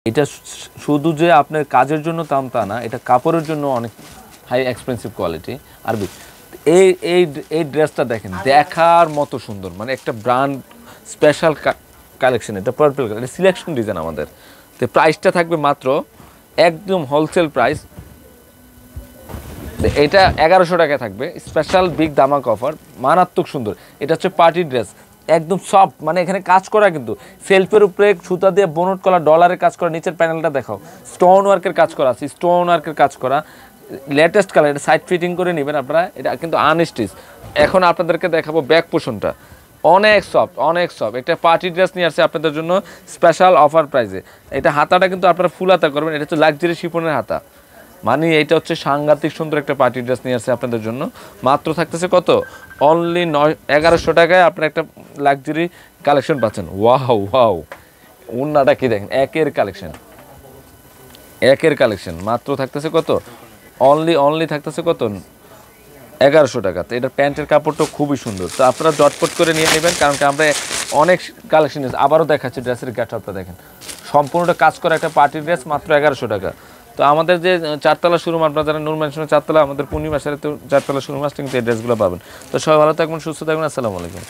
এটা শুধু যে আপনার কাজের জন্য তা না, এটা কাপড়ের জন্য অনেক হাই এক্সপেন্সিভ কোয়ালিটি। আর এই এই এই ড্রেসটা দেখেন, দেখার মতো সুন্দর, মানে একটা ব্র্যান্ড স্পেশাল কালেকশন। এটা পার্পল কালার, এটা সিলেকশন ডিজাইন আমাদের। তো প্রাইসটা থাকবে মাত্র একদম হোলসেল প্রাইস, এটা 1100 টাকায় থাকবে। স্পেশাল বিগ ধামাক অফার, মারাত্মক সুন্দর। এটা হচ্ছে পার্টি ড্রেস, একদম সফট, মানে এখানে কাজ করা কিন্তু সেলফের উপরে সুতা দিয়ে বনট করা, ডলারের কাজ করা, নিচের প্যানেলটা দেখাও, স্টোন ওয়ার্কের কাজ করা আছে, স্টোন ওয়ার্কের কাজ করা, লেটেস্ট কালার। এটা সাইড ফিটিং করে নেবেন আপনারা, এটা কিন্তু আনস্টিচ। এখন আপনাদেরকে দেখাবো ব্যাক পোর্শনটা, অনেক সফট, অনেক সফট। একটা পার্টি ড্রেস নিয়ে আসছে আপনাদের জন্য স্পেশাল অফার প্রাইসে। এটা হাতাটা কিন্তু আপনারা ফুল হাতা করবেন, এটা হচ্ছে লাক্সারি শিফনের হাতা, মানে এটা হচ্ছে সাংঘাতিক সুন্দর একটা পার্টি ড্রেস নিয়ে আসছে আপনাদের জন্য। মাত্র থাকতেছে কত, অনলি 1100 টাকায় আপনার একটা লাক্সারি কালেকশন পাচ্ছেন। ওয়াও ওয়াও, ওন্নাটা কি দেখেন, একের কালেকশন মাত্র থাকতেছে কত, অনলি থাকতেছে কত, 1100 টাকা। তো এটার প্যান্টের কাপড়টা খুবই সুন্দর, তো আপনারা জটপট করে নিয়ে নেবেন, কারণ কি আমরা অনেক কালেকশন আবারও দেখাচ্ছি। ড্রেসের গ্যাটআপটা দেখেন, সম্পূর্ণটা কাজ করা একটা পার্টি ড্রেস, মাত্র 1100 টাকা। তো আমাদের যে 4তলা শোরুম, আপনারা যারা নূর ম্যানশনের 4তলা, আমাদের পূর্ণিমার সাথে 4তলা শোরুম আসলে কিন্তু এই ড্রেসগুলো পাবেন। তো সবাই ভালো থাকবেন, সুস্থ থাকবেন, আসসালামু আলাইকুম।